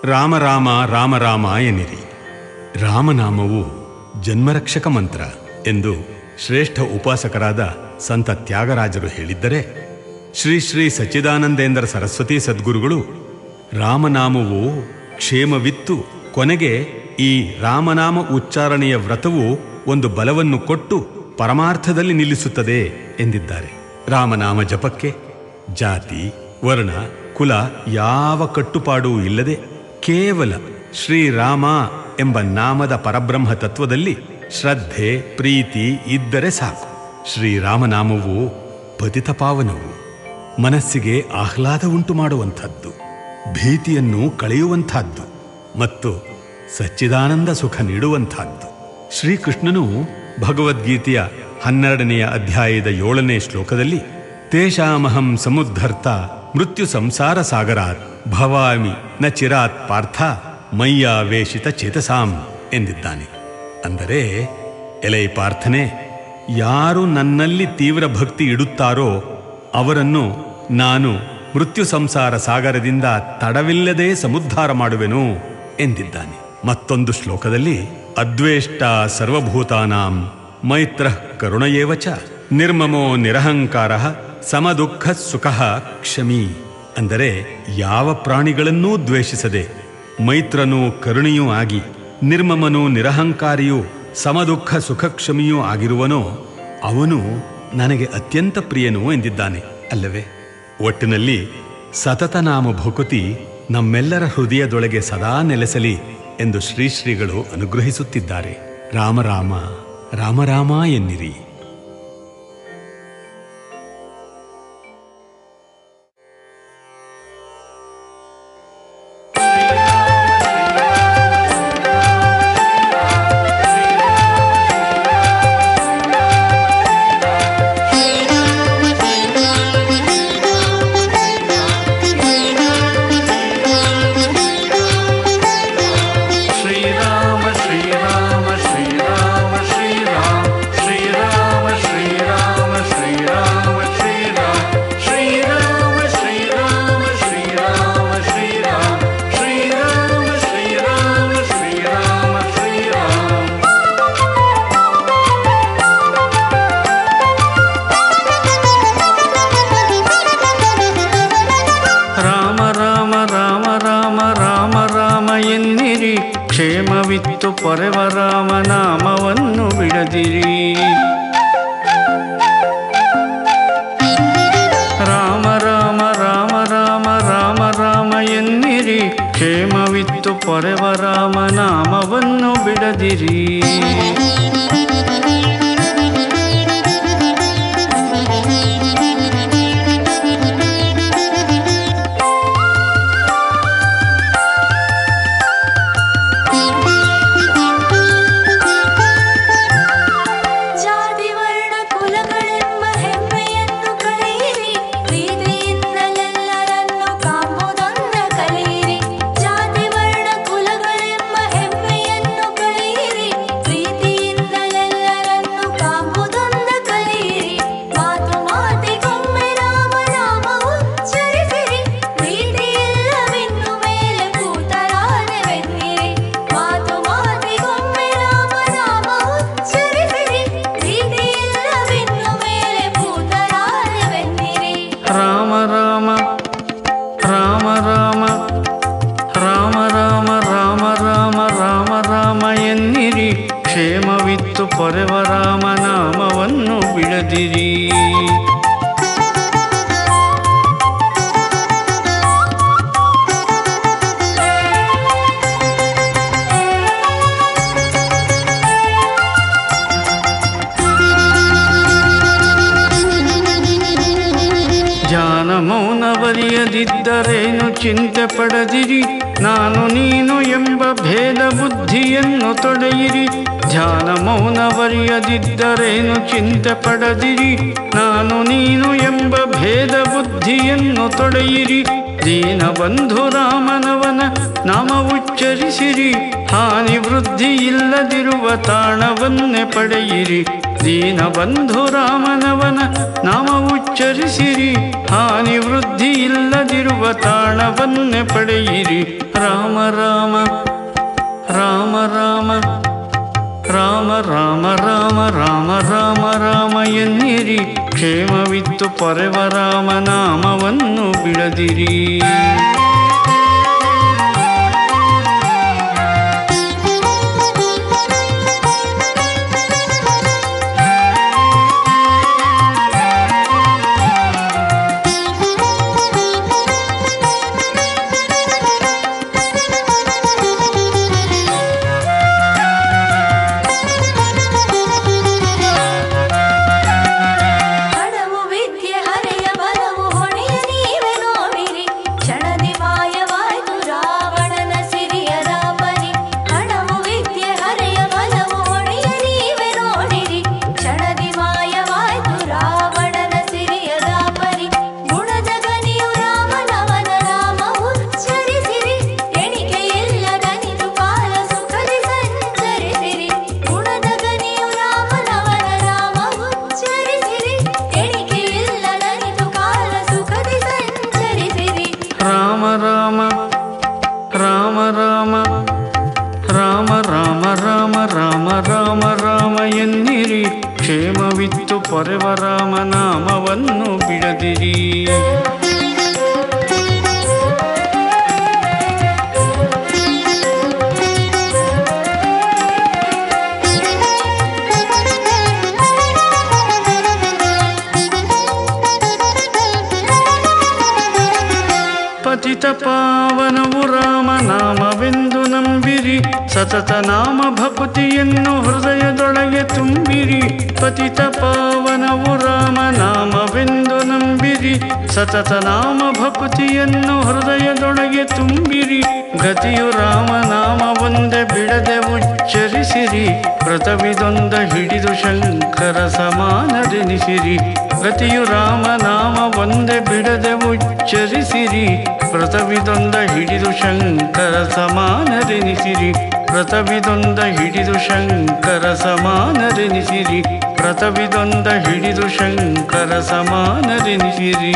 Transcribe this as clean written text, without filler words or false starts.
ರಾಮ ರಾಮ ರಾಮ ರಾಮ ಎನ್ನಿರಿ. ರಾಮನಾಮವು ಜನ್ಮರಕ್ಷಕ ಮಂತ್ರ ಎಂದು ಶ್ರೇಷ್ಠ ಉಪಾಸಕರಾದ ಸಂತ ತ್ಯಾಗರಾಜರು ಹೇಳಿದ್ದರೆ, ಶ್ರೀ ಶ್ರೀ ಸಚ್ಚಿದಾನಂದೇಂದ್ರ ಸರಸ್ವತಿ ಸದ್ಗುರುಗಳು ರಾಮನಾಮವು ಕ್ಷೇಮವಿತ್ತು ಕೊನೆಗೆ ಈ ರಾಮನಾಮ ಉಚ್ಚಾರಣೆಯ ವ್ರತವು ಒಂದು ಬಲವನ್ನು ಕೊಟ್ಟು ಪರಮಾರ್ಥದಲ್ಲಿ ನಿಲ್ಲಿಸುತ್ತದೆ ಎಂದಿದ್ದಾರೆ. ರಾಮನಾಮ ಜಪಕ್ಕೆ ಜಾತಿ, ವರ್ಣ, ಕುಲ ಯಾವ ಕಟ್ಟುಪಾಡೂ ಇಲ್ಲದೆ ಕೇವಲ ಶ್ರೀರಾಮ ಎಂಬ ನಾಮದ ಪರಬ್ರಹ್ಮ ತತ್ವದಲ್ಲಿ ಶ್ರದ್ಧೆ, ಪ್ರೀತಿ ಇದ್ದರೆ ಸಾಕು. ಶ್ರೀರಾಮನಾಮವು ಪತಿತ ಪಾವನವು, ಮನಸ್ಸಿಗೆ ಆಹ್ಲಾದ ಉಂಟು ಮಾಡುವಂಥದ್ದು, ಭೀತಿಯನ್ನು ಕಳೆಯುವಂಥದ್ದು ಮತ್ತು ಸಚ್ಚಿದಾನಂದ ಸುಖ ನೀಡುವಂಥದ್ದು. ಶ್ರೀಕೃಷ್ಣನು ಭಗವದ್ಗೀತೆಯ 12ನೇ ಅಧ್ಯಾಯದ 7ನೇ ಶ್ಲೋಕದಲ್ಲಿ ತೇಷಾಮಹಂ ಸಮುದ್ಧರ್ತ ಮೃತ್ಯು ಸಂಸಾರ ಸಾಗರಾತ್ ಭವಾಮಿ ನ ಚಿರಾತ್ ಪಾರ್ಥ ಮಯ್ಯಾವೇಶಿತ ಚೇತಸಾಂ ಎಂದಿದ್ದಾನೆ. ಅಂದರೆ, ಎಲೈ ಪಾರ್ಥನೆ, ಯಾರು ನನ್ನಲ್ಲಿ ತೀವ್ರ ಭಕ್ತಿ ಇಡುತ್ತಾರೋ ಅವರನ್ನು ನಾನು ಮೃತ್ಯು ಸಂಸಾರ ಸಾಗರದಿಂದ ತಡವಿಲ್ಲದೆ ಸಮುದ್ಧಾರ ಮಾಡುವೆನು ಎಂದಿದ್ದಾನೆ. ಮತ್ತೊಂದು ಶ್ಲೋಕದಲ್ಲಿ ಅದ್ವೇಷ್ಟ ಸರ್ವಭೂತಾನಾಂ ಮೈತ್ರಃ ಕರುಣಯೇವ ಚ ನಿರ್ಮಮೋ ನಿರಹಂಕಾರ ಸಮದುಃಖ ಸುಖ ಕ್ಷಮಿ. ಅಂದರೆ, ಯಾವ ಪ್ರಾಣಿಗಳನ್ನೂ ದ್ವೇಷಿಸದೆ ಮೈತ್ರನೂ ಕರುಣೆಯೂ ಆಗಿ ನಿರ್ಮಮನೂ ನಿರಹಂಕಾರಿಯೂ ಸಮದುಃಖ ಸುಖಕ್ಷಮಿಯೂ ಆಗಿರುವನೋ ಅವನು ನನಗೆ ಅತ್ಯಂತ ಪ್ರಿಯನು ಎಂದಿದ್ದಾನೆ ಅಲ್ಲವೇ? ಒಟ್ಟಿನಲ್ಲಿ ಸತತ ನಾಮ ಭಕುತಿ ನಮ್ಮೆಲ್ಲರ ಹೃದಯದೊಳಗೆ ಸದಾ ನೆಲೆಸಲಿ ಎಂದು ಶ್ರೀಗಳು ಅನುಗ್ರಹಿಸುತ್ತಿದ್ದಾರೆ. ರಾಮ ರಾಮ ರಾಮ ರಾಮ ಎನ್ನಿರಿ. ಕ್ಷೇಮವಿತ್ತು ಪೊರೆವ ರಾಮನಾಮವನ್ನು ಬಿಡದಿರಿ. ರಾಮ ರಾಮ ರಾಮ ರಾಮ ರಾಮ ರಾಮ ಎನ್ನಿರಿ, ಕ್ಷೇಮವಿತ್ತು ಪೊರೆವ ರಾಮನಾಮವನ್ನು ಬಿಡದಿರಿ. ಕ್ಷೇಮವಿತ್ತು ಪೊರೆವ ರಾಮನಾಮವನ್ನು ಬಿಡದಿರಿ. ಧ್ಯಾನ ಮೌನವರಿಯದಿದ್ದರೇನು ಚಿಂತೆ ಪಡದಿರಿ, ನಾನು ನೀನು ಎಂಬ ಭೇದ ಬುದ್ಧಿಯನ್ನು ತೊಡೆಯಿರಿ. ಧ್ಯಾನ ಮೌನವರಿಯದಿದ್ದರೇನು ಚಿಂತೆ ಪಡದಿರಿ, ನಾನು ನೀನು ಎಂಬ ಭೇದ ಬುದ್ಧಿಯನ್ನು ತೊಡೆಯಿರಿ. ದೀನಬಂಧು ರಾಮನವನ ನಾಮ ಉಚ್ಚರಿಸಿರಿ, ಹಾನಿ ವೃದ್ಧಿ ಇಲ್ಲದಿರುವ ತಾಣವನ್ನೇ ಪಡೆಯಿರಿ. ದೀನಬಂಧು ರಾಮನವನ ನಾಮ ಉಚ್ಚರಿಸಿರಿ, ಹಾನಿ ವೃದ್ಧಿ ಇಲ್ಲದಿರುವ ತಾಣವನ್ನೇ ಪಡೆಯಿರಿ. ರಾಮ ರಾಮ ರಾಮ ರಾಮ ರಾಮ ರಾಮ ರಾಮ ರಾಮ ರಾಮ ರಾಮ ಎನ್ನಿರಿ, ಕ್ಷೇಮವಿತ್ತು ಪೊರೆವ ರಾಮ ನಾಮವನ್ನು ಬಿಡದಿರಿ. ಕ್ಷೇಮವಿತ್ತು ಪೊರೆವ ರಾಮ ನಾಮವನ್ನು ಬಿಡದಿರಿ. ಪತಿತ ಪಾವನವು ರಾಮ ನಾಮವೆಂದು ನಂಬಿರಿ, ಸತತ ನಾಮ ಭಕ್ತಿಯನ್ನು ಹೃದಯದೊಳಗೆ ತುಂಬಿರಿ. ಪತಿತ ಪಾವನವು ರಾಮ ನಾಮವೆಂದು ನಂಬಿರಿ, ಸತತ ನಾಮ ಭಕ್ತಿಯನ್ನು ಹೃದಯದೊಳಗೆ ತುಂಬಿರಿ. ಗತಿಯು ರಾಮ ನಾಮ ಒಂದೇ ಬಿಡದೆ ಉಚ್ಚರಿಸಿರಿ, ವ್ರತವಿದೊಂದ ಹಿಡಿದು ಶಂಕರ ಸಮಾನರೆನಿಸಿರಿ. ಗತಿಯು ರಾಮ ನಾಮ ಒಂದೇ ಬಿಡದೆ ಉಚ್ಚರಿಸಿರಿ, ವ್ರತವಿದೊಂದ ಹಿಡಿದು ಶಂಕರ ಸಮಾನರೆನಿಸಿರಿ. ವ್ರತವಿದೊಂದ ಹಿಡಿದು ಶಂಕರ ಸಮಾನರೆನಿಸಿರಿ. ವ್ರತವಿದೊಂದ ಹಿಡಿದು ಶಂಕರ ಸಮಾನರೆನಿಸಿರಿ.